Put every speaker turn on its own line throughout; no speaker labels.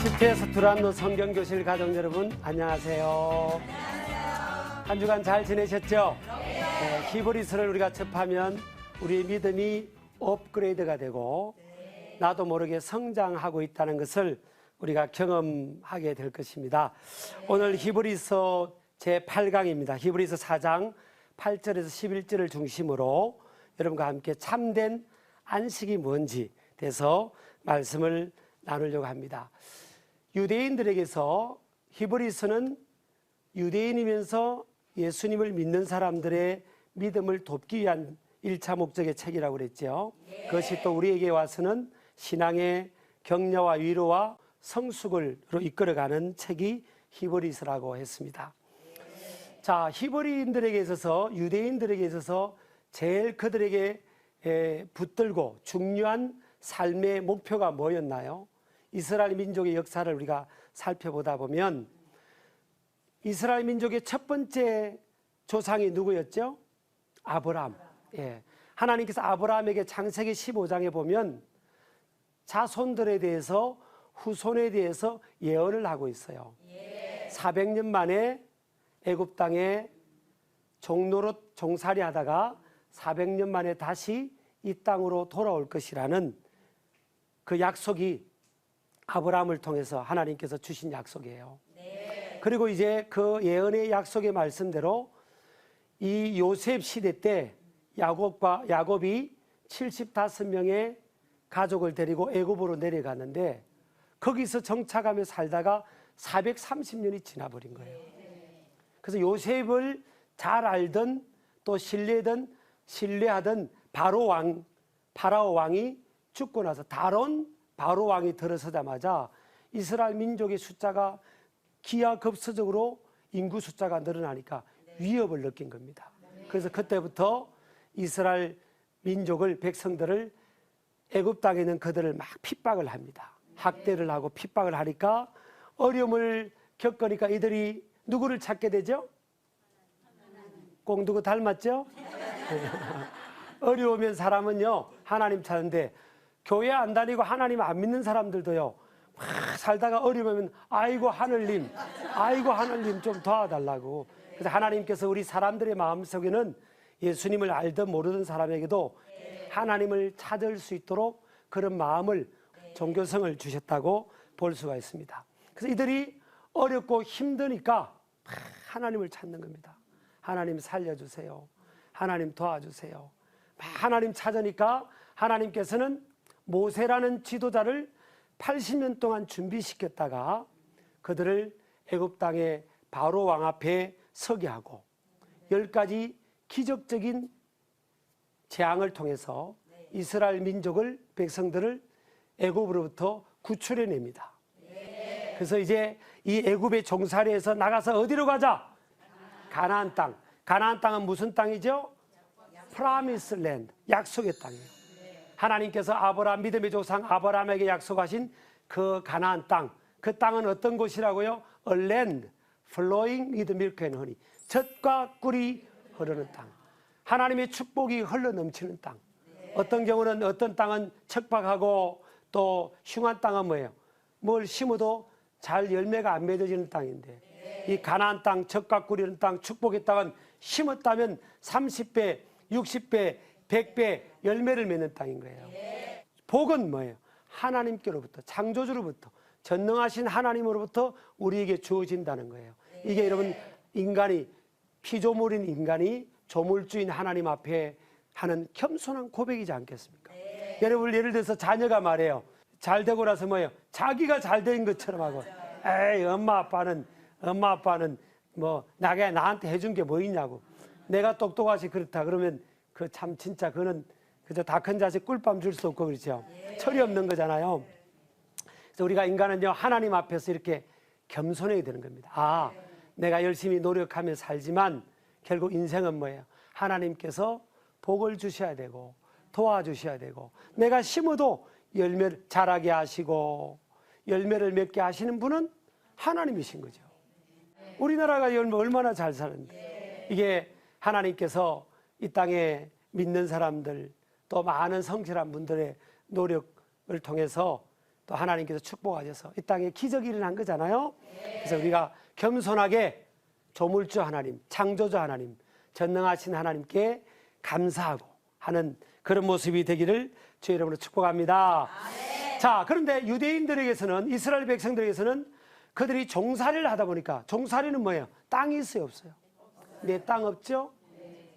이집트에서 두란노 성경교실 가족 여러분 안녕하세요. 한 주간 잘 지내셨죠? 네, 히브리서를 우리가 접하면 우리의 믿음이 업그레이드가 되고 나도 모르게 성장하고 있다는 것을 우리가 경험하게 될 것입니다. 오늘 히브리서 제8강입니다. 히브리서 4장 8절에서 11절을 중심으로 여러분과 함께 참된 안식이 뭔지 대해서 말씀을 나누려고 합니다. 유대인들에게서 히브리서는 유대인이면서 예수님을 믿는 사람들의 믿음을 돕기 위한 1차 목적의 책이라고 그랬죠. 그것이 또 우리에게 와서는 신앙의 격려와 위로와 성숙으로 이끌어가는 책이 히브리서라고 했습니다. 자, 히브리인들에게 있어서 유대인들에게 있어서 제일 그들에게 붙들고 중요한 삶의 목표가 뭐였나요? 이스라엘 민족의 역사를 우리가 살펴보다 보면 이스라엘 민족의 첫 번째 조상이 누구였죠? 아브라함. 예. 하나님께서 아브라함에게 창세기 15장에 보면 자손들에 대해서 후손에 대해서 예언을 하고 있어요. 400년 만에 애굽 땅에 종노릇 종살이 하다가 400년 만에 다시 이 땅으로 돌아올 것이라는 그 약속이 아브라함을 통해서 하나님께서 주신 약속이에요. 그리고 이제 그 예언의 약속의 말씀대로 이 요셉 시대 때 야곱이 75명의 가족을 데리고 애굽으로 내려갔는데 거기서 정착하며 살다가 430년이 지나버린 거예요. 그래서 요셉을 잘 알던 또 신뢰하던 파라오 왕이 죽고 나서 다른 바로 왕이 들어서자마자 이스라엘 민족의 숫자가 기하급수적으로 인구 숫자가 늘어나니까 위협을 느낀 겁니다. 그래서 그때부터 이스라엘 민족을 백성들을 애굽 땅에 있는 그들을 막 핍박을 합니다. 학대를 하고 핍박을 하니까 어려움을 겪으니까 이들이 누구를 찾게 되죠? 꼭 누구 닮았죠? 어려우면 사람은요 하나님 찾는데 교회 안 다니고 하나님 안 믿는 사람들도요 막 살다가 어려우면 아이고 하늘님 좀 도와달라고. 그래서 하나님께서 우리 사람들의 마음속에는 예수님을 알든 모르던 사람에게도 하나님을 찾을 수 있도록 그런 마음을 종교성을 주셨다고 볼 수가 있습니다. 그래서 이들이 어렵고 힘드니까 하나님을 찾는 겁니다. 하나님 살려주세요. 하나님 도와주세요. 하나님 찾으니까 하나님께서는 모세라는 지도자를 80년 동안 준비시켰다가 그들을 애굽 땅의 바로 왕 앞에 서게 하고 10가지 기적적인 재앙을 통해서 이스라엘 민족을 백성들을 애굽으로부터 구출해냅니다. 그래서 이제 이 애굽의 종살이에서 나가서 어디로 가자? 가나안 땅. 가나안 땅은 무슨 땅이죠? 프라미스 랜드, 약속의 땅이에요. 하나님께서 아브라함 믿음의 조상 아브라함에게 약속하신 그 가나안 땅, 그 땅은 어떤 곳이라고요? A land flowing with milk and honey. 젖과 꿀이 흐르는 땅. 하나님의 축복이 흘러 넘치는 땅. 어떤 경우는 어떤 땅은 척박하고 또 흉한 땅은 뭐예요? 뭘 심어도 잘 열매가 안 맺어지는 땅인데 이 가나안 땅, 젖과 꿀이 흐르는 땅, 축복의 땅은 심었다면 30배, 60배, 100배 열매를 맺는 땅인 거예요. 복은 뭐예요? 하나님께로부터, 창조주로부터, 전능하신 하나님으로부터 우리에게 주어진다는 거예요. 이게 여러분 인간이, 피조물인 인간이 조물주인 하나님 앞에 하는 겸손한 고백이지 않겠습니까? 여러분 예를 들어서 자녀가 말해요. 잘 되고 나서 뭐예요? 자기가 잘 된 것처럼 하고 에이 엄마 아빠는 뭐 나한테 해준 게 뭐 있냐고. 내가 똑똑하지 그렇다 그러면 그 참 진짜 그는 그저 다 큰 자식 꿀밤 줄 수 없고 그렇죠. 철이 없는 거잖아요. 그래서 우리가 인간은요 하나님 앞에서 이렇게 겸손해야 되는 겁니다. 아, 내가 열심히 노력하며 살지만 결국 인생은 뭐예요? 하나님께서 복을 주셔야 되고 도와주셔야 되고 내가 심어도 열매를 자라게 하시고 열매를 맺게 하시는 분은 하나님이신 거죠. 우리나라가 열매 얼마나 잘 사는데 이게 하나님께서 이 땅에 믿는 사람들 또 많은 성실한 분들의 노력을 통해서 또 하나님께서 축복하셔서 이 땅에 기적이 일어난 거잖아요. 그래서 우리가 겸손하게 조물주 하나님, 창조주 하나님, 전능하신 하나님께 감사하고 하는 그런 모습이 되기를 주의 이름으로 축복합니다. 자, 그런데 유대인들에게서는, 이스라엘 백성들에게서는 그들이 종살이를 하다 보니까, 종살이는 뭐예요? 땅이 있어요, 없어요? 내 땅 없죠?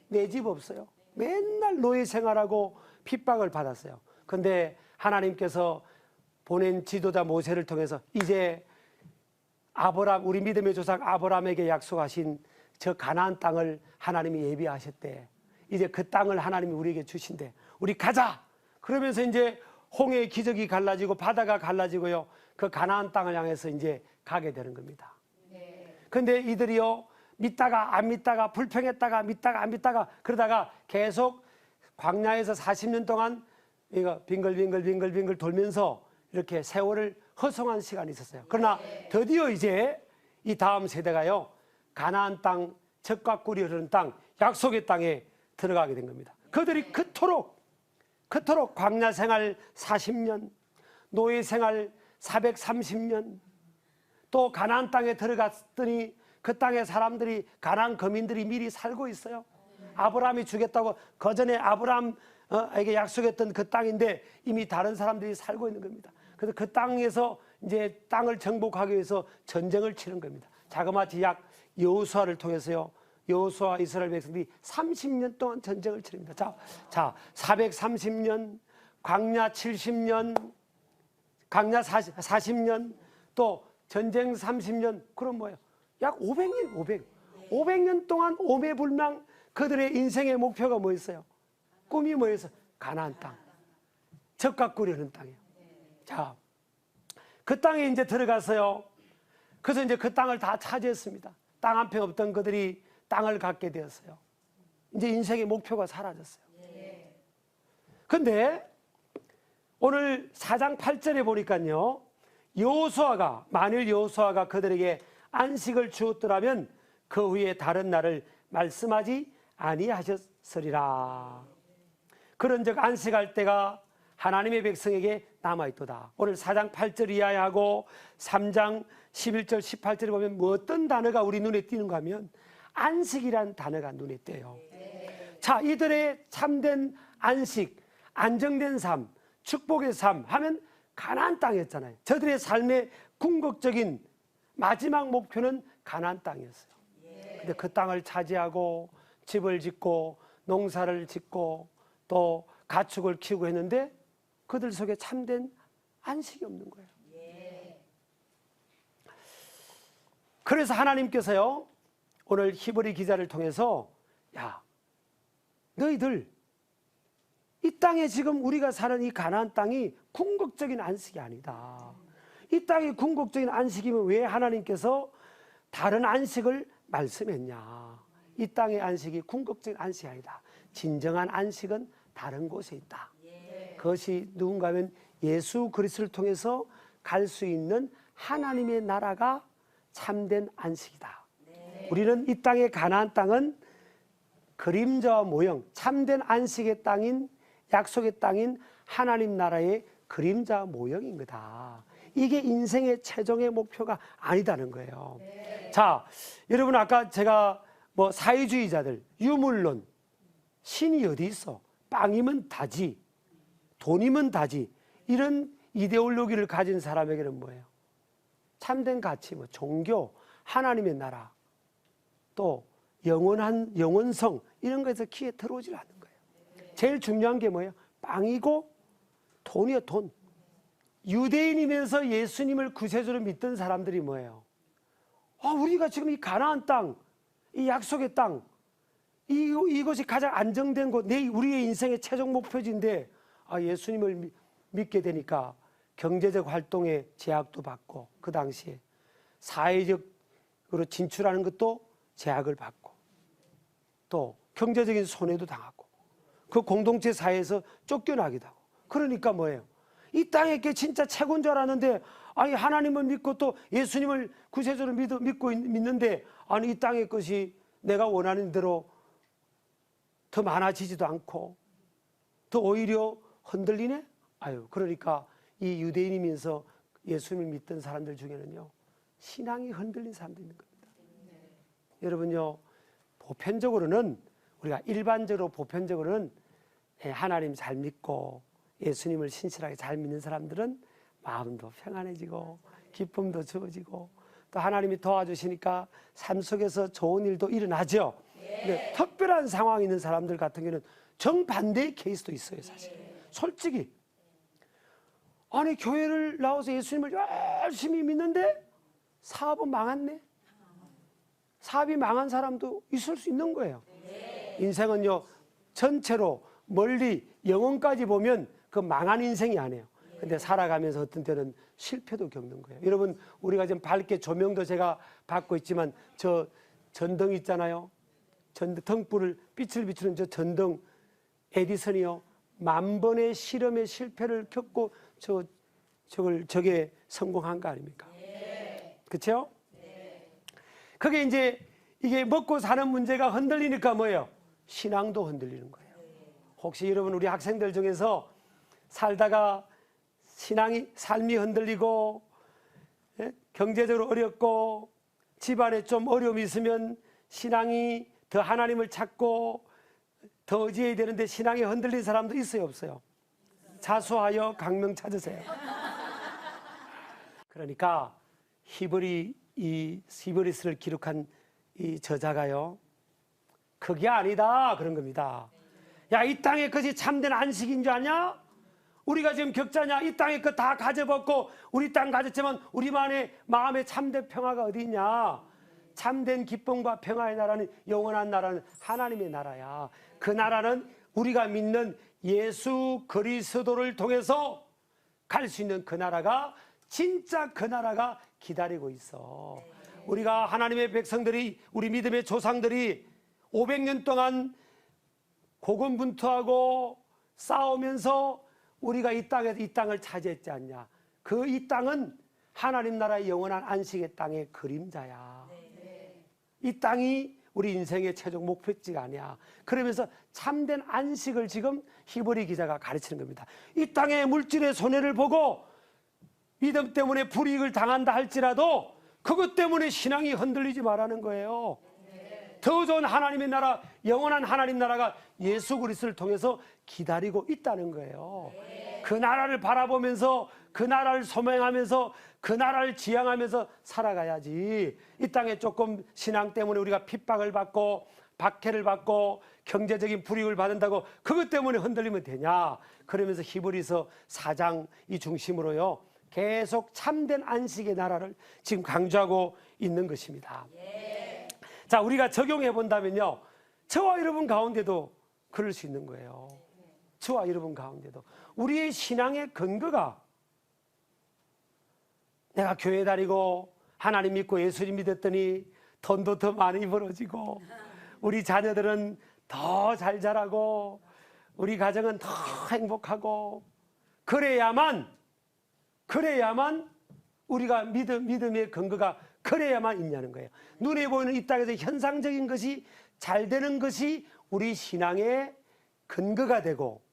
내 집 없어요? 맨날 노예 생활하고 핍박을 받았어요. 그런데 하나님께서 보낸 지도자 모세를 통해서 이제 아브람, 우리 믿음의 조상 아브람에게 약속하신 저 가나안 땅을 하나님이 예비하셨대. 이제 그 땅을 하나님이 우리에게 주신대. 우리 가자. 그러면서 이제 홍해의 기적이 갈라지고 바다가 갈라지고요. 그 가나안 땅을 향해서 이제 가게 되는 겁니다. 그런데 이들이요, 믿다가 안 믿다가, 불평했다가 믿다가 안 믿다가, 그러다가 계속 광야에서 40년 동안 이거 빙글빙글 돌면서 이렇게 세월을 허송한 시간이 있었어요. 그러나 드디어 이제 이 다음 세대가요, 가나안 땅, 젖과 꿀이 흐르는 땅, 약속의 땅에 들어가게 된 겁니다. 그들이 그토록 광야 생활 40년, 노예 생활 430년, 또 가나안 땅에 들어갔더니 그 땅에 사람들이, 가나안 거민들이 미리 살고 있어요. 아브라함이 주겠다고 그전에 아브라함에게 약속했던 그 땅인데 이미 다른 사람들이 살고 있는 겁니다. 그래서 그 땅에서 이제 땅을 정복하기 위해서 전쟁을 치는 겁니다. 자그마치 약 여호수아를 통해서요, 여호수아 이스라엘 백성들이 30년 동안 전쟁을 치릅니다. 자, 430년, 광야 70년, 광야 40년, 또 전쟁 30년, 그럼 뭐예요? 약 500년, 500년 동안 오매불망 그들의 인생의 목표가 뭐였어요? 꿈이 뭐였어요? 가나안 땅, 젖과 꿀이 흐르는 땅이에요. 자, 그 땅에 이제 들어가서요, 그래서 이제 그 땅을 다 차지했습니다. 땅 한 평 없던 그들이 땅을 갖게 되었어요. 이제 인생의 목표가 사라졌어요. 근데 오늘 4장 8절에 보니까요, 만일 여호수아가 그들에게 안식을 주었더라면 그 후에 다른 날을 말씀하지 아니하셨으리라. 그런즉 안식할 때가 하나님의 백성에게 남아있도다. 오늘 4장 8절 이하하고 3장 11절 18절에 보면 뭐 어떤 단어가 우리 눈에 띄는가 하면 안식이란 단어가 눈에 띄어요. 자, 이들의 참된 안식, 안정된 삶, 축복의 삶 하면 가나안 땅이었잖아요. 저들의 삶의 궁극적인 마지막 목표는 가나안 땅이었어요. 근데 그 땅을 차지하고 집을 짓고 농사를 짓고 또 가축을 키우고 했는데 그들 속에 참된 안식이 없는 거예요. 그래서 하나님께서요, 오늘 히브리 기자를 통해서, 야, 너희들 이 땅에 지금 우리가 사는 이 가나안 땅이 궁극적인 안식이 아니다. 이 땅이 궁극적인 안식이면 왜 하나님께서 다른 안식을 말씀했냐? 이 땅의 안식이 궁극적인 안식이 아니다. 진정한 안식은 다른 곳에 있다. 그것이 누군가 하면 예수 그리스도를 통해서 갈 수 있는 하나님의 나라가 참된 안식이다. 우리는 이 땅의 가나안 땅은 그림자와 모형, 참된 안식의 땅인, 약속의 땅인 하나님 나라의 그림자 모형인 거다. 이게 인생의 최종의 목표가 아니다는 거예요. 자, 여러분 아까 제가 뭐 사회주의자들, 유물론, 신이 어디 있어? 빵이면 다지, 돈이면 다지, 이런 이데올로기를 가진 사람에게는 뭐예요? 참된 가치, 뭐 종교, 하나님의 나라, 또 영원한 영원성, 이런 거에서 귀에 들어오질 않는 거예요. 제일 중요한 게 뭐예요? 빵이고 돈이요, 돈. 유대인이면서 예수님을 구세주로 믿던 사람들이 뭐예요? 우리가 지금 이 가나안 땅, 이 약속의 땅, 이것이 가장 안정된 곳, 우리의 인생의 최종 목표지인데, 예수님을 믿게 되니까 경제적 활동에 제약도 받고, 그 당시에 사회적으로 진출하는 것도 제약을 받고, 또 경제적인 손해도 당하고, 그 공동체 사회에서 쫓겨나기도 하고. 그러니까 뭐예요? 이 땅에 게 진짜 최고인 줄 알았는데, 하나님을 믿고 또 예수님을 구세주로 믿는데, 이 땅의 것이 내가 원하는 대로 더 많아지지도 않고 더 오히려 흔들리네? 그러니까 이 유대인이면서 예수님을 믿던 사람들 중에는요, 신앙이 흔들린 사람도 있는 겁니다. 여러분요, 보편적으로는 우리가 일반적으로 보편적으로는 하나님 잘 믿고 예수님을 신실하게 잘 믿는 사람들은 마음도 평안해지고 기쁨도 주어지고 또 하나님이 도와주시니까 삶 속에서 좋은 일도 일어나죠. 근데 특별한 상황이 있는 사람들 같은 경우는 정반대의 케이스도 있어요, 사실. 솔직히 아니 교회를 나와서 예수님을 열심히 믿는데 사업은 망했네. 사업이 망한 사람도 있을 수 있는 거예요. 인생은요, 전체로 멀리 영혼까지 보면 그 망한 인생이 아니에요. 근데 살아가면서 어떤 때는 실패도 겪는 거예요. 여러분, 우리가 지금 밝게 조명도 제가 받고 있지만 저 전등 있잖아요. 등불을 빛을 비추는 저 전등, 에디슨이요, 10,000번의 실험의 실패를 겪고 저게 성공한 거 아닙니까? 그렇죠? 그게 이제 이게 먹고 사는 문제가 흔들리니까 뭐예요? 신앙도 흔들리는 거예요. 혹시 여러분 우리 학생들 중에서 살다가 삶이 흔들리고 경제적으로 어렵고 집안에 좀 어려움이 있으면 신앙이 더 하나님을 찾고 더 의지해야 되는데 신앙이 흔들린 사람도 있어요, 없어요? 자수하여 강명 찾으세요. 그러니까 히브리스를 기록한 이 저자가요, 그게 아니다 그런 겁니다. 야, 이 땅의 것이 참된 안식인 줄 아냐? 우리가 지금 겪자냐? 이 땅의 것 다 가져먹고 우리 땅 가졌지만 우리만의 마음에 참된 평화가 어디 있냐? 참된 기쁨과 평화의 나라는, 영원한 나라는 하나님의 나라야. 그 나라는 우리가 믿는 예수 그리스도를 통해서 갈 수 있는 그 나라가, 진짜 그 나라가 기다리고 있어. 우리가 하나님의 백성들이, 우리 믿음의 조상들이 500년 동안 고군분투하고 싸우면서 우리가 이 땅을 차지했지 않냐? 이 땅은 하나님 나라의 영원한 안식의 땅의 그림자야. 이 땅이 우리 인생의 최종 목표지가 아니야. 그러면서 참된 안식을 지금 히브리 기자가 가르치는 겁니다. 이 땅의 물질의 손해를 보고 믿음 때문에 불이익을 당한다 할지라도 그것 때문에 신앙이 흔들리지 말라는 거예요. 더 좋은 하나님의 나라, 영원한 하나님 나라가 예수 그리스도를 통해서 기다리고 있다는 거예요. 그 나라를 바라보면서, 그 나라를 소망하면서, 그 나라를 지향하면서 살아가야지. 이 땅에 조금 신앙 때문에 우리가 핍박을 받고 박해를 받고 경제적인 불이익을 받는다고 그것 때문에 흔들리면 되냐? 그러면서 히브리서 4장 이 중심으로요, 계속 참된 안식의 나라를 지금 강조하고 있는 것입니다. 자, 우리가 적용해 본다면요, 저와 여러분 가운데도 그럴 수 있는 거예요. 저와 여러분 가운데도 우리의 신앙의 근거가, 내가 교회 다니고 하나님 믿고 예수님 믿었더니 돈도 더 많이 벌어지고 우리 자녀들은 더 잘 자라고 우리 가정은 더 행복하고 그래야만 우리가 믿음의 근거가 그래야만 있냐는 거예요. 눈에 보이는 이 땅에서 현상적인 것이 잘 되는 것이 우리 신앙의 근거가 되고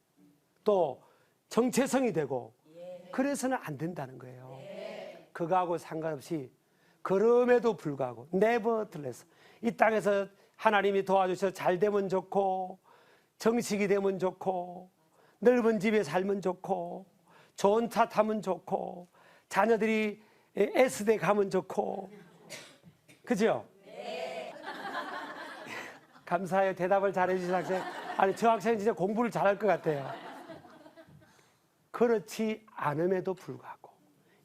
또 정체성이 되고 그래서는 안 된다는 거예요. 그거하고 상관없이, 그럼에도 불구하고 nevertheless 이 땅에서 하나님이 도와주셔서 잘 되면 좋고 정식이 되면 좋고 넓은 집에 살면 좋고 좋은 차 타면 좋고 자녀들이 S대 가면 좋고, 그죠? 감사해요. 대답을 잘해주신 학생. 아니, 저 학생은 진짜 공부를 잘할 것 같아요. 그렇지 않음에도 불구하고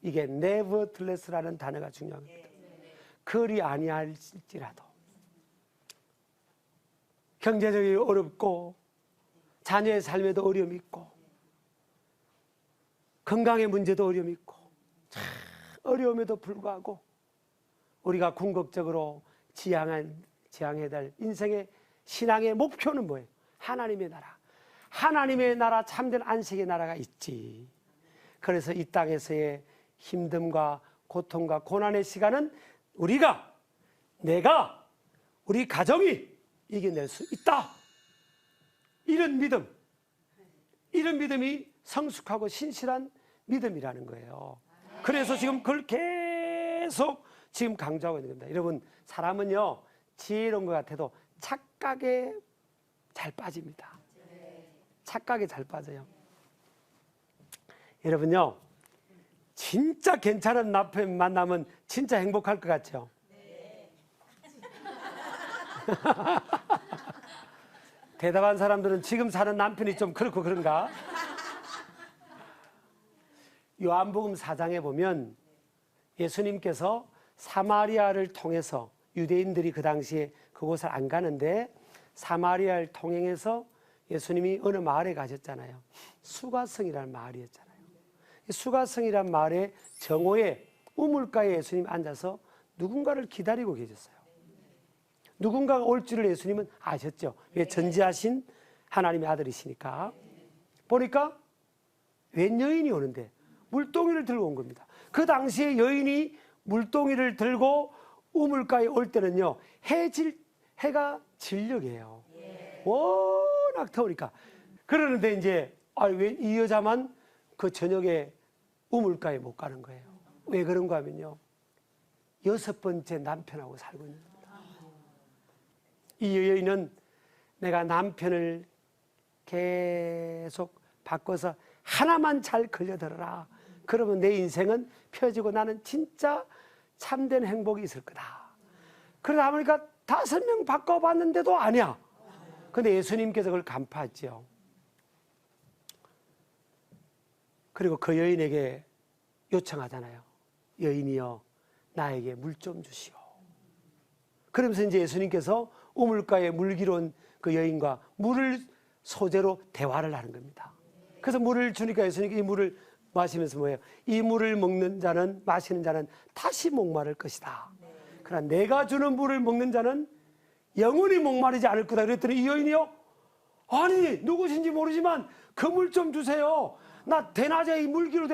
이게 nevertheless라는 단어가 중요합니다. 그리 아니할지라도 경제적으로 어렵고 자녀의 삶에도 어려움이 있고 건강의 문제도 어려움이 있고 어려움에도 불구하고 우리가 궁극적으로 지향해야 될 인생의 신앙의 목표는 뭐예요? 하나님의 나라. 하나님의 나라, 참된 안식의 나라가 있지. 그래서 이 땅에서의 힘듦과 고통과 고난의 시간은 내가, 우리 가정이 이겨낼 수 있다. 이런 믿음이 성숙하고 신실한 믿음이라는 거예요. 그래서 지금 그걸 계속 지금 강조하고 있는 겁니다. 여러분, 사람은요, 지혜로운 것 같아도 착각에 잘 빠집니다. 착각에 잘 빠져요. 여러분요, 진짜 괜찮은 남편 만나면 진짜 행복할 것 같죠? 대답한 사람들은 지금 사는 남편이 좀 그렇고 그런가? 요한복음 4장에 보면 예수님께서 사마리아를 통해서, 유대인들이 그 당시에 그곳을 안 가는데 사마리아를 통행해서 예수님이 어느 마을에 가셨잖아요. 수가성이라는 마을이었잖아요. 수가성이라는 마을의 정오에 우물가에 예수님이 앉아서 누군가를 기다리고 계셨어요. 누군가가 올 줄을 예수님은 아셨죠. 왜? 전지하신 하나님의 아들이시니까. 보니까 웬 여인이 오는데 물동이를 들고 온 겁니다. 그 당시에 여인이 물동이를 들고 우물가에 올 때는요, 해가 진력이에요. 워낙 더우니까. 그러는데 이제 왜 이 여자만 그 저녁에 우물가에 못 가는 거예요. 왜 그런가 하면요, 6번째 남편하고 살고 있는 겁니다. 이 여인은 내가 남편을 계속 바꿔서 하나만 잘 걸려들어라. 그러면 내 인생은 펴지고 나는 진짜 참된 행복이 있을 거다. 그러다 보니까 5명 바꿔봤는데도 아니야. 근데 예수님께서 그걸 간파했죠. 그리고 그 여인에게 요청하잖아요. 여인이여, 나에게 물 좀 주시오. 그러면서 이제 예수님께서 우물가에 물기로 온 그 여인과 물을 소재로 대화를 하는 겁니다. 그래서 물을 주니까 예수님이 이 물을 마시면서 뭐예요? 이 물을 먹는 자는, 마시는 자는 다시 목마를 것이다. 그러나 내가 주는 물을 먹는 자는 영원히 목마르지 않을 거다. 그랬더니 이 여인이요, 아니 누구신지 모르지만 그 물 좀 주세요. 나 대낮에 이 물기로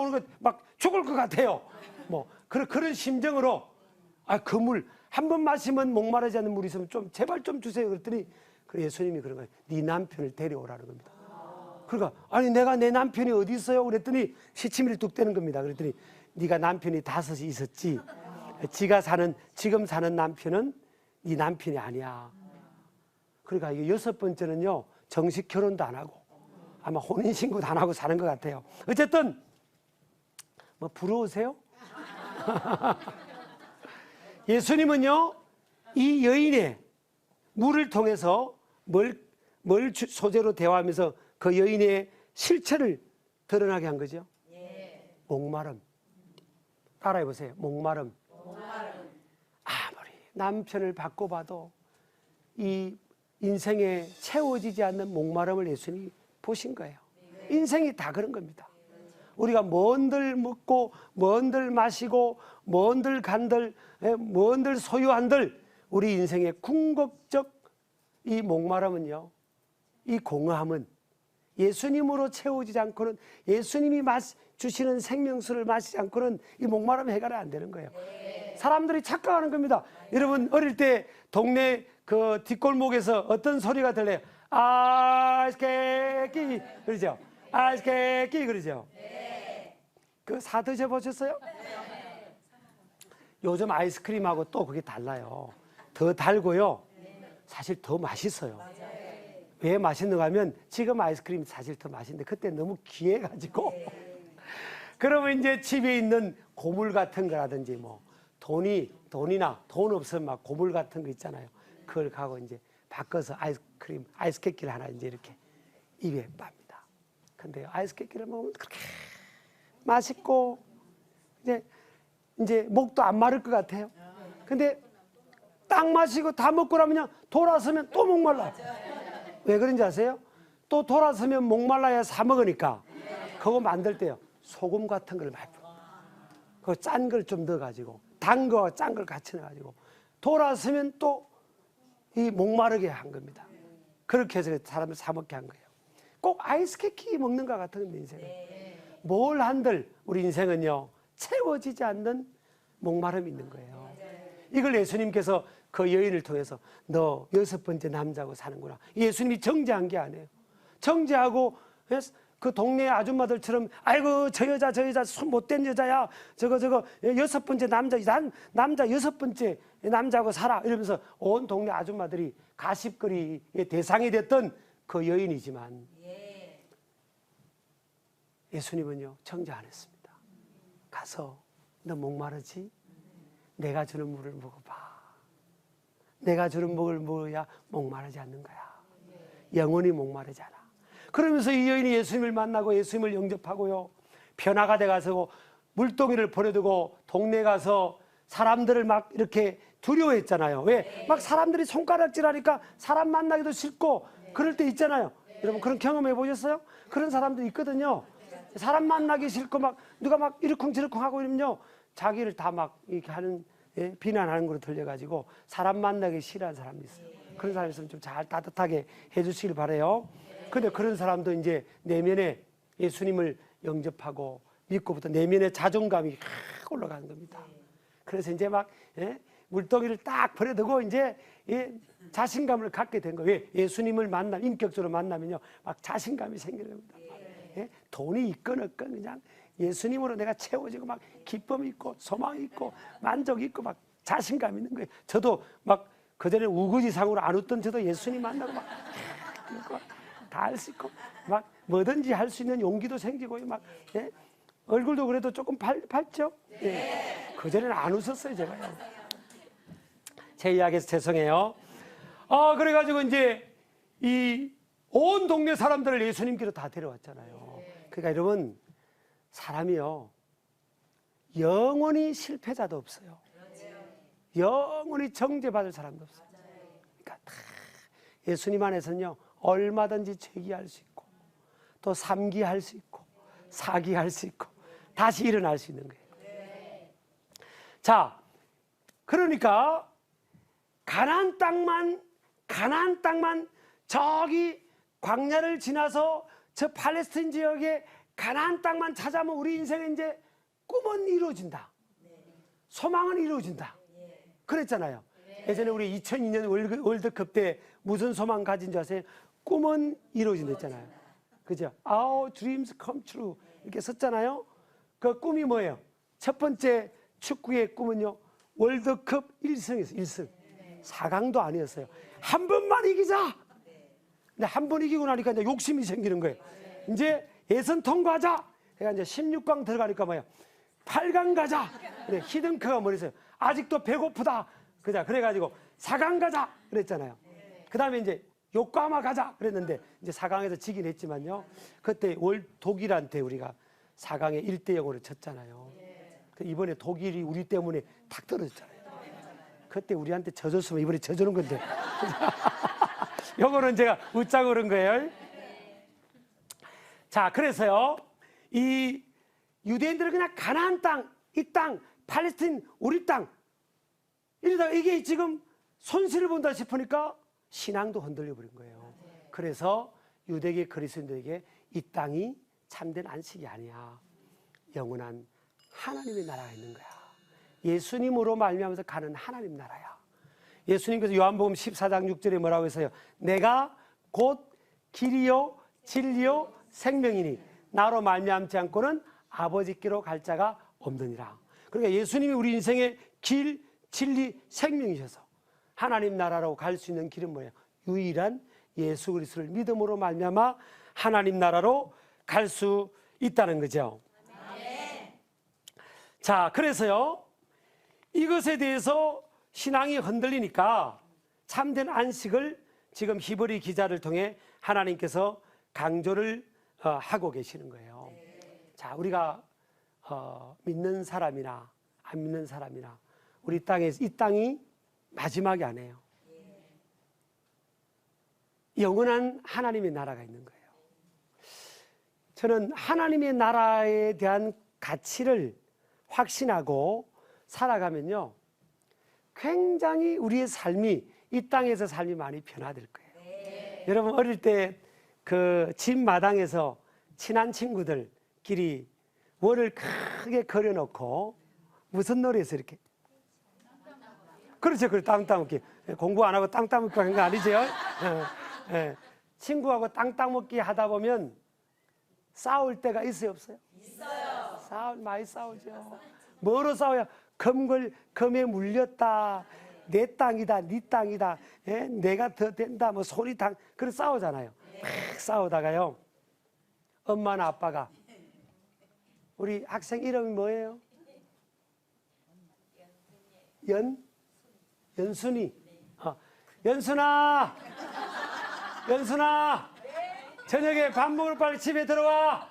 오는 거 막 죽을 것 같아요. 뭐 그런 심정으로, 그 물 한 번 마시면 목마르지 않는 물이 있으면 좀 제발 좀 주세요. 그랬더니 예수님이 그런 거예요. 네 남편을 데려오라는 겁니다. 그러니까 아니 내가 내 남편이 어디 있어요? 그랬더니 시치미를 뚝 떼는 겁니다. 그랬더니 네가 남편이 5이 있었지. 지금 사는 남편은 네 남편이 아니야. 그러니까 이게 6번째는요, 정식 결혼도 안 하고 아마 혼인신고도 안 하고 사는 것 같아요. 어쨌든 뭐 부러우세요? 예수님은요, 이 여인의 물을 통해서 뭘 소재로 대화하면서 그 여인의 실체를 드러나게 한 거죠. 목마름. 따라해보세요. 목마름. 아무리 남편을 바꿔봐도 이 인생에 채워지지 않는 목마름을 예수님이 보신 거예요. 인생이 다 그런 겁니다. 우리가 뭔들 먹고 뭔들 마시고 뭔들 간들 뭔들 소유한들 우리 인생의 궁극적 이 목마름은요, 이 공허함은 예수님으로 채워지지 않고는, 예수님이 주시는 생명수를 마시지 않고는 이 목마름 해결이 안 되는 거예요. 사람들이 착각하는 겁니다. 여러분 어릴 때 동네 그 뒷골목에서 어떤 소리가 들려요? 아이스케끼 그러죠? 아이스케끼 그러죠? 그 사 드셔보셨어요? 요즘 아이스크림하고 또 그게 달라요. 더 달고요, 사실 더 맛있어요. 왜 맛있는가 하면 지금 아이스크림 사실 더 맛있는데 그때 너무 귀해가지고 그러면 이제 집에 있는 고물 같은 거라든지 뭐 돈이나 돈 없으면 막 고물 같은 거 있잖아요. 그걸 가고 이제 바꿔서 아이스케끼를 하나 이제 이렇게 입에 빱니다. 근데 아이스케끼를 먹으면 그렇게 맛있고 이제 목도 안 마를 것 같아요. 근데 딱 마시고 다 먹고 나면 돌아서면 또 목말라요. 왜 그런지 아세요? 또 돌아서면 목말라야 사 먹으니까 그거 만들 때요, 소금 같은 걸 많이 그 짠 걸 좀 넣어가지고 단 거와 짠 걸 같이 넣어가지고 돌아서면 또 이 목마르게 한 겁니다. 그렇게 해서 사람을 사 먹게 한 거예요. 꼭 아이스케이크 먹는 것 같은 건데 인생은 뭘 한들 우리 인생은요, 채워지지 않는 목마름이 있는 거예요. 이걸 예수님께서 그 여인을 통해서 너 6번째 남자하고 사는구나. 예수님이 정죄한 게 아니에요. 정죄하고 그 동네 아줌마들처럼 아이고 저 여자 못된 여자야 저거 여섯 번째 남자 난 남자 여섯 번째 남자하고 살아 이러면서 온 동네 아줌마들이 가십거리의 대상이 됐던 그 여인이지만 예수님은요 청자 안 했습니다. 가서 너 목마르지? 내가 주는 물을 먹어봐. 내가 주는 물을 먹어야 목마르지 않는 거야. 영원히 목마르지 않아. 그러면서 이 여인이 예수님을 만나고 예수님을 영접하고요. 변화가 돼가서 물동이를 버려두고 동네 가서 사람들을 막 이렇게 두려워했잖아요. 왜? 막 사람들이 손가락질하니까 사람 만나기도 싫고 그럴 때 있잖아요. 여러분 그런 경험 해보셨어요? 그런 사람도 있거든요. 사람 만나기 싫고 막 누가 막 이러쿵저러쿵 하고 이러면요. 자기를 다 막 이렇게 하는 비난하는 걸로 들려가지고 사람 만나기 싫어하는 사람이 있어요. 그런 사람이 있으면 좀 잘 따뜻하게 해주시길 바라요. 근데 그런 사람도 이제 내면에 예수님을 영접하고 믿고부터 내면의 자존감이 확 올라가는 겁니다. 그래서 이제 막 물동이를 딱 버려두고 이제 자신감을 갖게 된 거예요. 왜? 예수님을 인격적으로 만나면요 막 자신감이 생기는 겁니다. 돈이 있건 없건 그냥 예수님으로 내가 채워지고 막 기쁨이 있고 소망이 있고 만족이 있고 막 자신감 있는 거예요. 저도 막 그전에 우거지상으로 안 웃던 저도 예수님 만나고 막 다 할 수 있고 막 뭐든지 할 수 있는 용기도 생기고 막 얼굴도 그래도 조금 밝죠? 그전에는 안 웃었어요 제가요. 제 이야기에서 죄송해요. 그래가지고 이제 이 온 동네 사람들을 예수님께로 다 데려왔잖아요. 그러니까 여러분 사람이요 영원히 실패자도 없어요. 영원히 정죄받을 사람도 없어요. 그러니까 다 예수님 안에서는요 얼마든지 죄기할 수 있고 또 삼기할 수 있고 사기할 수 있고 다시 일어날 수 있는 거예요. 자, 그러니까 가나안 땅만 저기 광야를 지나서 저 팔레스타인 지역에 가나안 땅만 찾아오면 우리 인생에 이제 꿈은 이루어진다. 소망은 이루어진다. 그랬잖아요. 예전에 우리 2002년 월드컵 때 무슨 소망 가진 줄 아세요? 꿈은 이루어진다 했잖아요. 그죠? Our dreams come true 이렇게 썼잖아요. 그 꿈이 뭐예요? 첫 번째 축구의 꿈은요 월드컵 1승이었어요. 1승 4강도 아니었어요. 한 번만 이기자. 근데 한 번 이기고 나니까 이제 욕심이 생기는 거예요. 이제 예선 통과하자. 그러니까 이제 16강 들어가니까 뭐예요? 8강 가자. 그래, 히든크가 뭐랬어요? 아직도 배고프다. 그자 그래가지고 4강 가자. 그랬잖아요. 그 다음에 이제 요코하마 가자. 그랬는데 이제 4강에서 지긴 했지만요. 그때 독일한테 우리가 4강에 1대0으로 졌잖아요. 이번에 독일이 우리 때문에 탁 떨어졌잖아요. 그때 우리한테 져줬으면 이번에 져주는 건데. 요거는 제가 웃자고 그런 거예요. 자, 그래서요, 이 유대인들은 그냥 가나안 땅, 이 땅, 팔레스타인, 우리 땅, 이러다가 이게 지금 손실을 본다 싶으니까 신앙도 흔들려 버린 거예요. 그래서 유대계 그리스도인들에게 이 땅이 참된 안식이 아니야. 영원한 하나님의 나라가 있는 거야. 예수님으로 말미암아서 가는 하나님 나라야. 예수님께서 요한복음 14장 6절에 뭐라고 했어요? 내가 곧 길이요 진리요 생명이니 나로 말미암지 않고는 아버지께로 갈 자가 없느니라. 그러니까 예수님이 우리 인생의 길, 진리, 생명이셔서 하나님 나라로 갈 수 있는 길은 뭐예요? 유일한 예수 그리스도를 믿음으로 말미암아 하나님 나라로 갈 수 있다는 거죠. 자, 그래서요 이것에 대해서 신앙이 흔들리니까 참된 안식을 지금 히브리 기자를 통해 하나님께서 강조를 하고 계시는 거예요. 자, 우리가 믿는 사람이나 안 믿는 사람이나 우리 이 땅이 마지막이 아니에요. 영원한 하나님의 나라가 있는 거예요. 저는 하나님의 나라에 대한 가치를 확신하고 살아가면요 굉장히 우리의 삶이 이 땅에서 삶이 많이 변화될 거예요. 여러분 어릴 때 그 집 마당에서 친한 친구들끼리 월을 크게 그려놓고 무슨 놀이에서 이렇게 그렇죠. 땅 따먹기. 공부 안 하고 땅 따먹기 하는 거 아니죠? 친구하고 땅 따먹기 하다 보면 싸울 때가 있어요, 없어요? 있어요. 많이 싸우죠. 뭐로 싸워요? 금에 물렸다. 내 땅이다, 네 땅이다. 예? 내가 더 된다. 뭐 손이 당. 그래 싸우잖아요. 막 싸우다가요. 엄마나 아빠가 우리 학생 이름이 뭐예요? 연순이. 연순아, 저녁에 밥 먹으러 빨리 집에 들어와.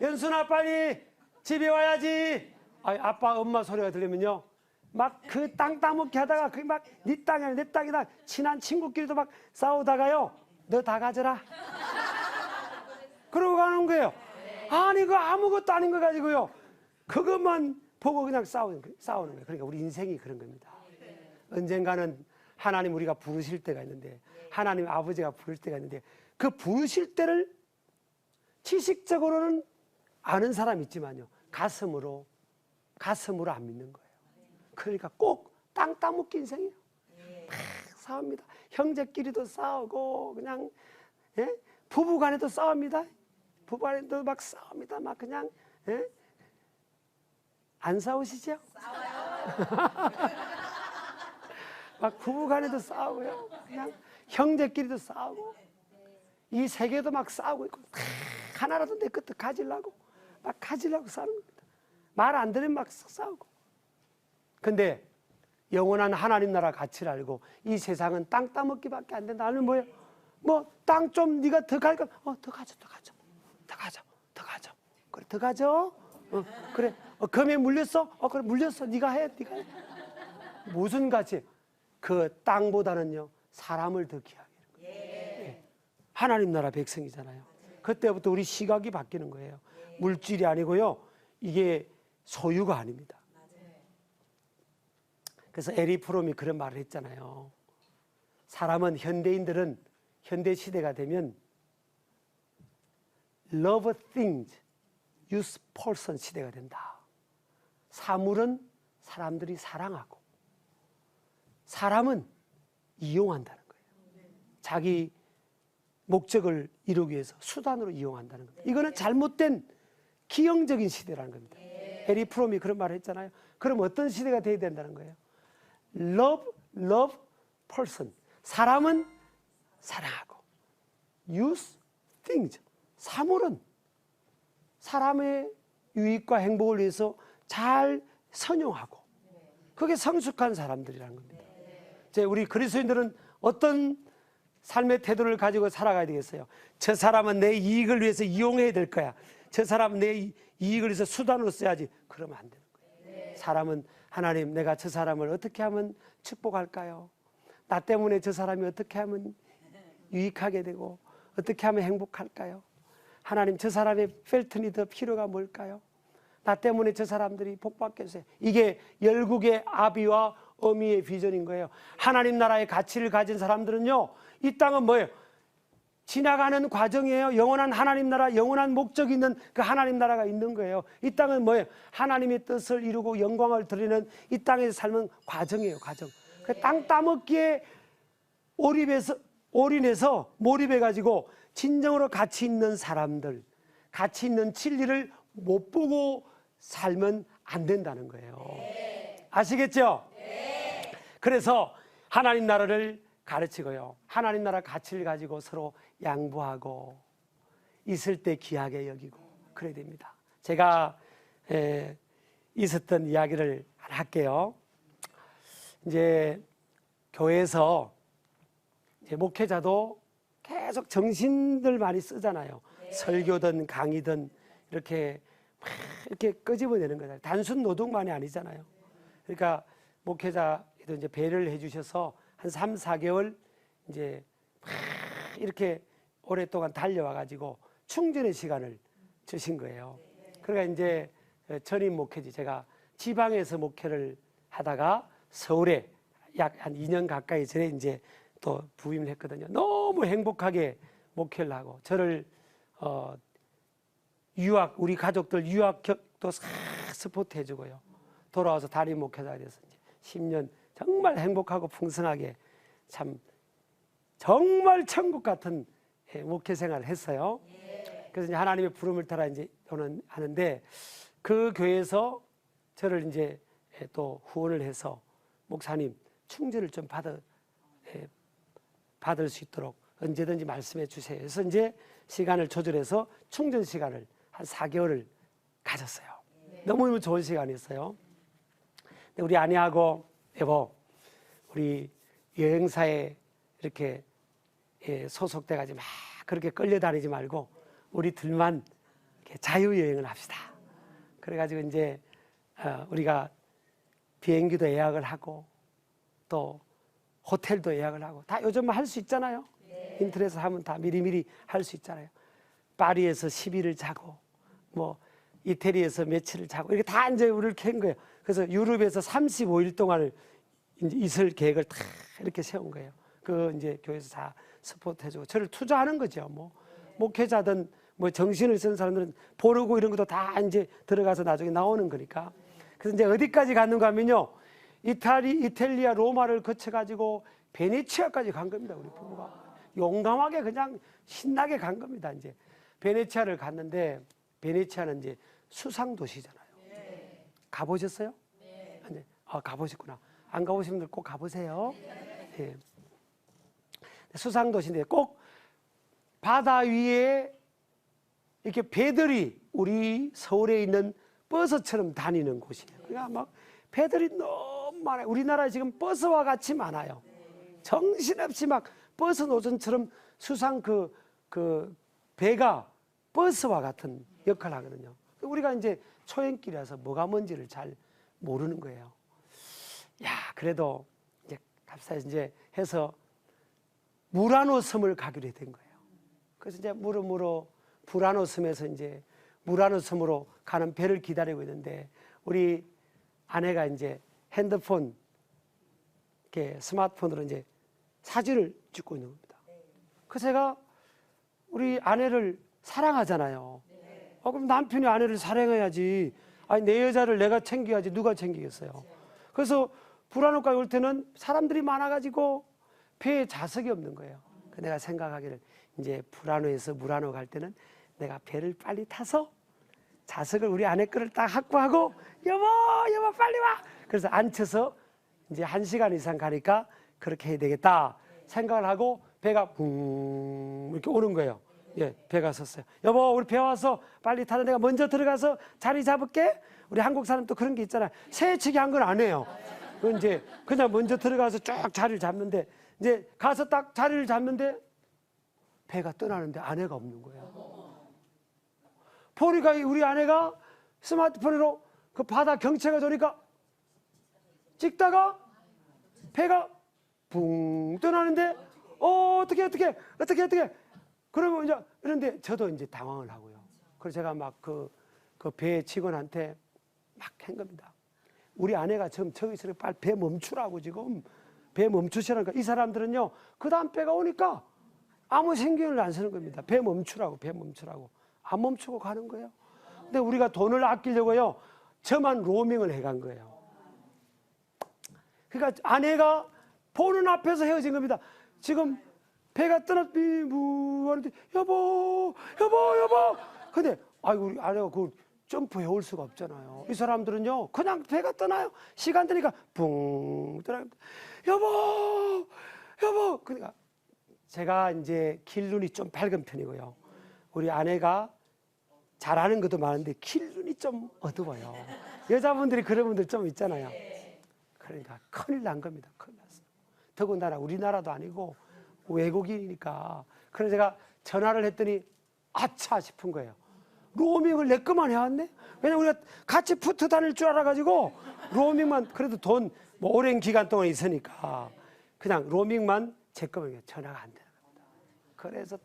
연순아, 빨리 집에 와야지. 아빠, 엄마 소리가 들리면요, 막 그 땅 따먹기 하다가 그게 막 네 땅이야, 내 땅이다. 친한 친구끼리도 막 싸우다가요, 너 다 가져라. 그러고 가는 거예요. 아니, 그거 아무것도 아닌 거 가지고요, 그것만 보고 그냥 싸우는 거예요. 그러니까 우리 인생이 그런 겁니다. 언젠가는 하나님 우리가 부르실 때가 있는데, 하나님 아버지가 부를 때가 있는데, 그 부르실 때를 지식적으로는 아는 사람이 있지만요, 가슴으로 안 믿는 거예요. 그러니까 꼭 땅 따먹기 인생이에요. 막 싸웁니다. 형제끼리도 싸우고, 그냥, 예? 부부 간에도 싸웁니다. 부부 간에도 막 싸웁니다. 막 그냥, 예? 안 싸우시죠? 막 부부 간에도 싸우고요. 그냥 형제끼리도 싸우고, 이 세계도 막 싸우고 있고, 하나라도 내 것도 가지려고 싸우는 겁니다. 말 안 들으면 막 싸우고. 근데 영원한 하나님 나라 가치를 알고, 이 세상은 땅 따먹기밖에 안 된다. 아니면 뭐예요? 뭐 땅 좀 네가 더 갈까? 더 가져. 그래, 더 가져. 그래. 금에 물렸어? 그래, 물렸어. 네가 해. 무슨 가치? 그 땅보다는요, 사람을 더 귀하게 하는 거예요. 예. 하나님 나라 백성이잖아요. 그때부터 우리 시각이 바뀌는 거예요. 물질이 아니고요, 이게 소유가 아닙니다. 그래서 에리 프롬이 그런 말을 했잖아요. 사람은, 현대인들은 현대 시대가 되면 love things, use person 시대가 된다. 사물은 사람들이 사랑하고, 사람은 이용한다는 거예요. 자기 목적을 이루기 위해서 수단으로 이용한다는 겁니다. 이거는 잘못된 기형적인 시대라는 겁니다. 에리 프롬이 그런 말을 했잖아요. 그럼 어떤 시대가 돼야 된다는 거예요? Love person. 사람은 사랑하고, use things. 사물은 사람의 유익과 행복을 위해서 잘 선용하고, 그게 성숙한 사람들이라는 겁니다. 이제 우리 그리스도인들은 어떤 삶의 태도를 가지고 살아가야 되겠어요? 저 사람은 내 이익을 위해서 이용해야 될 거야. 저 사람은 내 이익을 위해서 수단으로 써야지. 그러면 안 되는 거예요. 사람은, 하나님, 내가 저 사람을 어떻게 하면 축복할까요? 나 때문에 저 사람이 어떻게 하면 유익하게 되고, 어떻게 하면 행복할까요? 하나님, 저 사람의 펠트니드 필요가 뭘까요? 나 때문에 저 사람들이 복받게 해주세요. 이게 열국의 아비와 어미의 비전인 거예요. 하나님 나라의 가치를 가진 사람들은요, 이 땅은 뭐예요? 지나가는 과정이에요. 영원한 하나님 나라, 영원한 목적이 있는 그 하나님 나라가 있는 거예요. 이 땅은 뭐예요? 하나님의 뜻을 이루고 영광을 드리는 이 땅에서 삶은 과정이에요. 과정. 땅 따먹기에 올인해서 몰입해가지고 진정으로 가치 있는 사람들, 가치 있는 진리를 못 보고 살면 안 된다는 거예요. 아시겠죠? 그래서 하나님 나라를 가르치고요, 하나님 나라 가치를 가지고 서로 양보하고, 있을 때 귀하게 여기고 그래야 됩니다. 제가 있었던 이야기를 하나 할게요. 이제 교회에서 이제 목회자도 계속 정신들 많이 쓰잖아요. 설교든 강의든 이렇게 막 이렇게 끄집어내는 거잖아요. 단순 노동만이 아니잖아요. 그러니까 목회자도 이제 배려를 해주셔서 한 3, 4개월 이제 막 이렇게 오랫동안 달려와가지고 충전의 시간을 주신 거예요. 그러니까 이제 전임 목회지, 제가 지방에서 목회를 하다가 서울에 약 한 2년 가까이 전에 이제 또 부임을 했거든요. 너무 행복하게 목회를 하고, 저를 우리 가족들 유학도 스포트 해주고요, 돌아와서 담임 목회자가 돼서 이제 10년 정말 행복하고 풍성하게, 참 정말 천국 같은 목회 생활을 했어요. 그래서 이제 하나님의 부름을 따라 이제 하는데 그 교회에서 저를 이제 또 후원을 해서 목사님 충전을 좀 받을 수 있도록 언제든지 말씀해 주세요. 그래서 이제 시간을 조절해서 충전 시간을 한 4개월을 가졌어요. 너무너무 좋은 시간이었어요. 우리 아내하고 여보, 우리 여행사에 이렇게 소속돼가지고 막 그렇게 끌려다니지 말고 우리 둘만 자유여행을 합시다. 그래가지고 이제 우리가 비행기도 예약을 하고 또 호텔도 예약을 하고 다 요즘 할 수 있잖아요. 인터넷에서 하면 다 미리미리 할 수 있잖아요. 파리에서 10일을 자고 뭐 이태리에서 며칠을 자고 이렇게 다 이제 우리를 캔 거예요. 그래서 유럽에서 35일 동안을 이제 있을 계획을 다 이렇게 세운 거예요. 그 이제 교회에서 다 스포트 해주고 저를 투자하는 거죠. 뭐 목회자든 뭐 정신을 쓰는 사람들은 보르고 이런 것도 다 이제 들어가서 나중에 나오는 거니까. 그래서 이제 어디까지 갔는가 하면요. 이탈리아 로마를 거쳐가지고 베네치아까지 간 겁니다. 우리 부부가. 용감하게 그냥 신나게 간 겁니다. 이제 베네치아를 갔는데 베네치아는 이제 수상 도시잖아요. 가보셨어요? 네. 가보셨구나. 안 가보신 분들 꼭 가보세요. 네. 수상 도시인데 꼭 바다 위에 이렇게 배들이 우리 서울에 있는 버스처럼 다니는 곳이에요. 그러니까 막 배들이 너무 많아요. 우리나라에 지금 버스와 같이 많아요. 정신없이 막 버스 노선처럼 수상 그 배가 버스와 같은 역할을 하거든요. 우리가 이제 초행길이라서 뭐가 뭔지를 잘 모르는 거예요. 야, 그래도 이제 갑시다 이제 해서 무라노 섬을 가기로 된 거예요. 그래서 이제 무르무르 무라노 섬에서 이제 무라노 섬으로 가는 배를 기다리고 있는데 우리 아내가 이제 핸드폰, 이렇게 스마트폰으로 이제 사진을 찍고 있는 겁니다. 그래서 제가 우리 아내를 사랑하잖아요. 그럼 남편이 아내를 사랑해야지. 아니, 내 여자를 내가 챙겨야지. 누가 챙기겠어요? 그래서 불안호까지 올 때는 사람들이 많아가지고 배에 좌석이 없는 거예요. 내가 생각하기를 이제 불안호에서 무라노 갈 때는 내가 배를 빨리 타서 좌석을 우리 아내 거를 딱 확보하고 여보 빨리 와. 그래서 앉혀서 이제 1시간 이상 가니까 그렇게 해야 되겠다 생각을 하고 배가 붕 이렇게 오는 거예요. 예, 배가 섰어요. 여보, 우리 배 와서 빨리 타자. 내가 먼저 들어가서 자리 잡을게. 우리 한국 사람 또 그런 게 있잖아요. 새치기 한 건 안 해요. 그 이제 그냥 먼저 들어가서 쭉 자리를 잡는데 이제 가서 딱 자리를 잡는데 배가 떠나는데 아내가 없는 거예요. 보니까 우리 아내가 스마트폰으로 그 바다 경치가 좋으니까 찍다가 배가 붕 떠나는데 어떻게 그러면 이제 그런데 저도 이제 당황을 하고요. 그래서 제가 막 그 배 직원한테 막 한 겁니다. 우리 아내가 지금 저기서 빨리 배 멈추라고 지금 배 멈추시라니까 이 사람들은요 그 다음 배가 오니까 아무 신경을 안 쓰는 겁니다. 배 멈추라고 안 멈추고 가는 거예요. 근데 우리가 돈을 아끼려고요 저만 로밍을 해간 거예요. 그러니까 아내가 보는 앞에서 헤어진 겁니다. 지금 배가 떠났비무 하는데 여보. 근데 우리 아내가 그걸 점프해 올 수가 없잖아요. 이 사람들은요 그냥 배가 떠나요. 시간 되니까 붕 떠나요. 여보. 그러니까 제가 이제 길눈이 좀 밝은 편이고요. 우리 아내가 잘하는 것도 많은데 길눈이 좀 어두워요. 여자분들이 그런 분들 좀 있잖아요. 그러니까 큰일 난 겁니다. 큰일 났어요. 더군다나 우리나라도 아니고 외국인이니까. 그래서 제가 전화를 했더니 아차 싶은 거예요. 로밍을 내 것만 해왔네? 왜냐면 우리가 같이 붙어 다닐 줄 알아가지고 로밍만 그래도 돈 뭐 오랜 기간 동안 있으니까 그냥 로밍만 제 거면 전화가 안 되는 겁니다. 그래서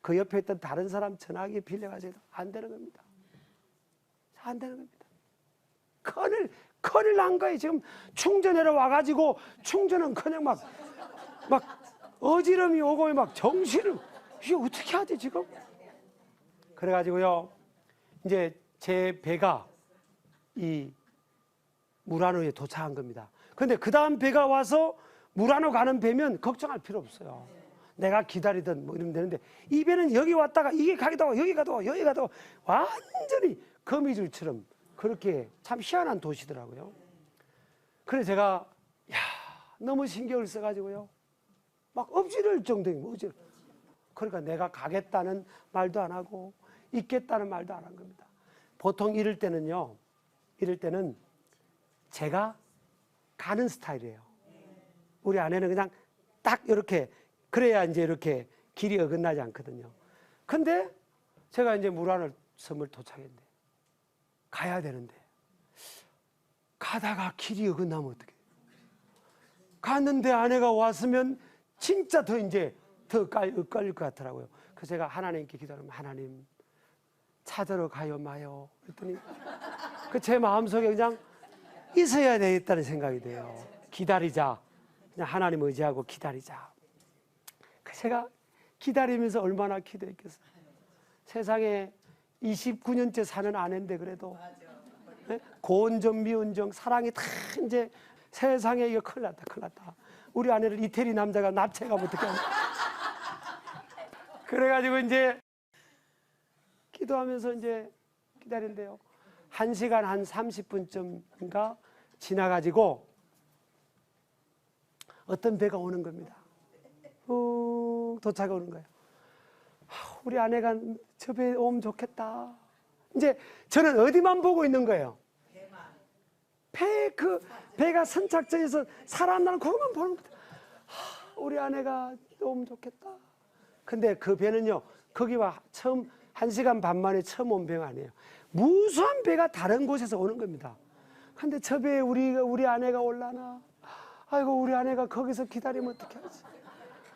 그 옆에 있던 다른 사람 전화기 빌려가지고 안 되는 겁니다. 안 되는 겁니다. 큰일 난 거예요. 지금 충전하러 와가지고 충전은 그냥 막 어지럼이 오고 막 정신을 이게 어떻게 하지 지금? 그래가지고요 이제 제 배가 이 무라노에 도착한 겁니다. 근데 그 다음 배가 와서 무라노 가는 배면 걱정할 필요 없어요. 내가 기다리든 뭐 이러면 되는데 입에는 여기 왔다가 이게 가기도 하고 여기 가도 하고 여기 가도 하고 완전히 거미줄처럼 그렇게 참 희한한 도시더라고요. 그래서 제가 너무 신경을 써가지고요. 막 엎지를 정도인 거예요. 그러니까 내가 가겠다는 말도 안 하고 있겠다는 말도 안 한 겁니다. 보통 이럴 때는요. 이럴 때는 제가 가는 스타일이에요. 우리 아내는 그냥 딱 이렇게 그래야 이제 이렇게 길이 어긋나지 않거든요. 근데 제가 이제 무란을 섬을 도착했는데 가야 되는데 가다가 길이 어긋나면 어떡해? 갔는데 아내가 왔으면 진짜 더 이제 더 엇갈릴 것 같더라고요. 그래서 제가 하나님께 기도하면 하나님 찾으러 가요 마요. 그랬더니 그 제 마음속에 그냥 있어야 되겠다는 생각이 돼요. 기다리자. 그냥 하나님 의지하고 기다리자. 제가 기다리면서 얼마나 기도했겠어요. 세상에 29년째 사는 아내인데 그래도 네? 고운정 미운정 사랑이 다 이제 세상에 이거 큰일 났다 큰일 났다. 우리 아내를 이태리 남자가 납치해가면 어떡하냐. 그래가지고 이제 기도하면서 이제 기다린대요. 1시간 한 30분쯤인가 지나가지고 어떤 배가 오는 겁니다. 도착이 오는 거예요. 우리 아내가 저 배에 오면 좋겠다. 이제 저는 어디만 보고 있는 거예요? 배가 선착장에서 사람 나는 그것만 보는 거예요. 우리 아내가 오면 좋겠다. 근데 그 배는요, 거기와 처음 1시간 반 만에 처음 온 배가 아니에요. 무수한 배가 다른 곳에서 오는 겁니다. 근데 저 배에 우리 아내가 올라나? 아이고, 우리 아내가 거기서 기다리면 어떻게 하지?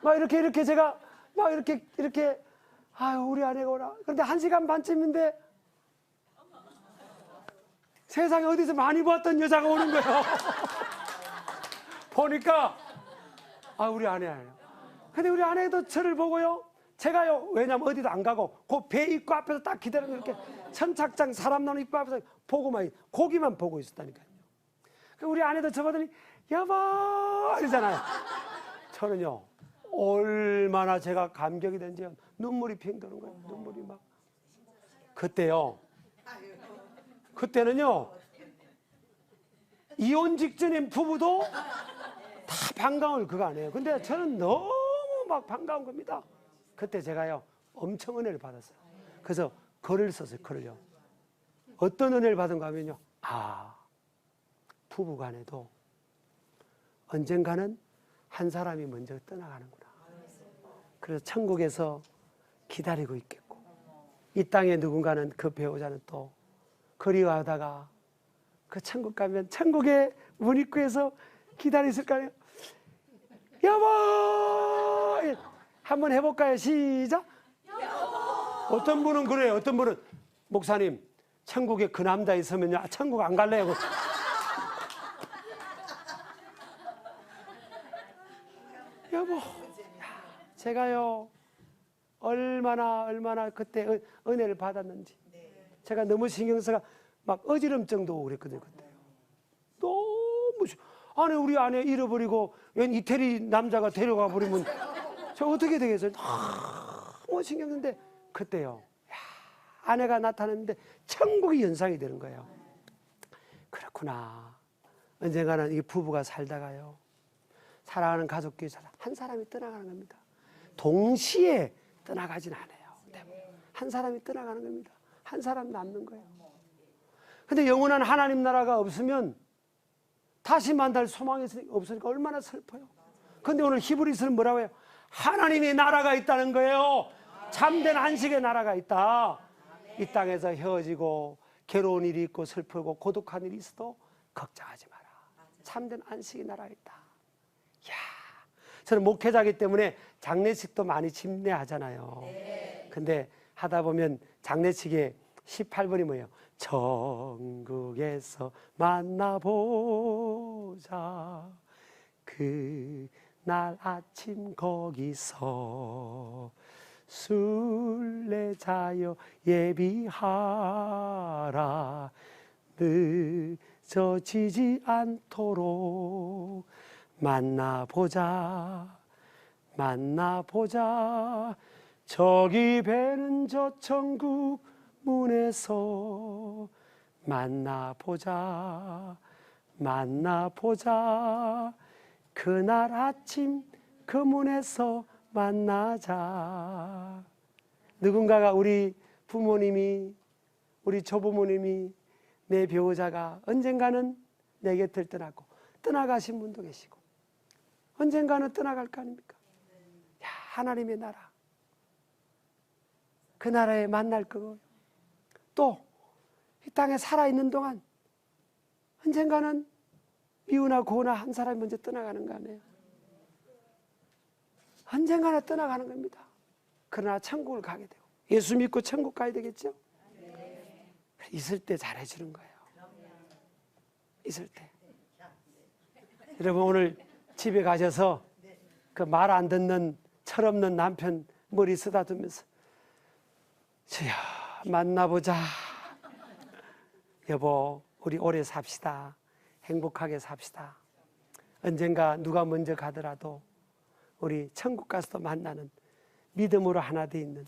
막 이렇게 제가 막 이렇게 아유, 우리 아내가 오라. 그런데 1시간 반쯤인데 세상에 어디서 많이 보았던 여자가 오는 거예요. 보니까 우리 아내예요. 근데 우리 아내도 저를 보고요. 제가요, 왜냐면 어디도 안 가고 그 배 입구 앞에서 딱 기다리고 이렇게 선착장 사람 나오는 입구 앞에서 보고만 고기만 보고 있었다니까요. 우리 아내도 저 보더니 여보 이러잖아요. 저는요 얼마나 제가 감격이 된지 눈물이 핑 도는 거예요. 눈물이 막. 그때는요 이혼 직전인 부부도 다 반가울 그거 아니에요. 근데 저는 너무 막 반가운 겁니다. 그때 제가요 엄청 은혜를 받았어요. 그래서 글을 썼어요. 글을요. 어떤 은혜를 받은가 하면요, 부부간에도 언젠가는 한 사람이 먼저 떠나가는구나. 그래서 천국에서 기다리고 있겠고 이 땅에 누군가는 그 배우자는 또 그리워하다가 그 천국 가면 천국의 문 입구에서 기다렸을까요? 여보! 한번 해볼까요? 시작! 여보! 어떤 분은 그래요. 어떤 분은 목사님 천국에 그 남자 있으면요 천국 안 갈래요. 여보, 제가요 얼마나 그때 은혜를 받았는지 제가 너무 신경 써가 막 어지럼증도 오고 그랬거든요. 그때요. 너무 아니 우리 아내 잃어버리고 웬 이태리 남자가 데려가 버리면 저 어떻게 되겠어요? 너무 신경 쓰는데 그때요 아내가 나타났는데 천국이 연상이 되는 거예요. 그렇구나. 언젠가는 이 부부가 살다가요 사랑하는 가족끼리 한 사람이 떠나가는 겁니다. 동시에 떠나가진 않아요. 한 사람이 떠나가는 겁니다. 한 사람 남는 거예요. 근데 영원한 하나님 나라가 없으면 다시 만날 소망이 없으니까 얼마나 슬퍼요. 근데 오늘 히브리서는 뭐라고 해요? 하나님의 나라가 있다는 거예요. 참된 안식의 나라가 있다. 이 땅에서 헤어지고 괴로운 일이 있고 슬프고 고독한 일이 있어도 걱정하지 마라. 참된 안식의 나라가 있다. 이야, 저는 목회자이기 때문에 장례식도 많이 집례하잖아요. 근데 하다 보면 장례식에 18번이 뭐예요? 천국에서 만나보자. 그날 아침 거기서 순례자여 예비하라. 늦어지지 않도록 만나보자. 만나보자. 저기 배는 저 천국 문에서 만나보자. 만나보자. 그날 아침 그 문에서 만나자. 누군가가 우리 부모님이, 우리 조부모님이, 내 배우자가 언젠가는 내 곁을 떠나고 떠나가신 분도 계시고 언젠가는 떠나갈 거 아닙니까? 야, 하나님의 나라, 그 나라에 만날 거고요. 또 이 땅에 살아있는 동안 언젠가는 미우나 고우나 한 사람이 먼저 떠나가는 거 아니에요? 언젠가는 떠나가는 겁니다. 그러나 천국을 가게 되고 예수 믿고 천국 가야 되겠죠? 있을 때 잘해주는 거예요. 있을 때. 여러분 오늘 집에 가셔서 그 말 안 듣는 철없는 남편 머리 쓰다듬으면서 주여 만나보자. 여보 우리 오래 삽시다. 행복하게 삽시다. 언젠가 누가 먼저 가더라도 우리 천국 가서도 만나는 믿음으로 하나 되어 있는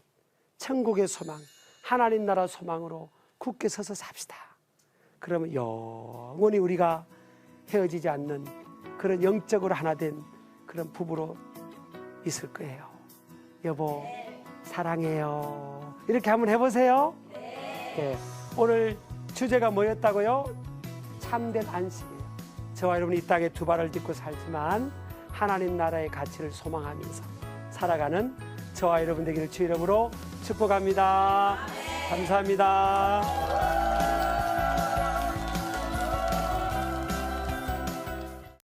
천국의 소망, 하나님 나라 소망으로 굳게 서서 삽시다. 그러면 영원히 우리가 헤어지지 않는 그런 영적으로 하나 된 그런 부부로 있을 거예요. 여보 사랑해요. 이렇게 한번 해보세요. 네. 오늘 주제가 뭐였다고요? 참된 안식이에요. 저와 여러분이 이 땅에 두 발을 딛고 살지만 하나님 나라의 가치를 소망하면서 살아가는 저와 여러분 되기를 주 이름으로 축복합니다. 감사합니다.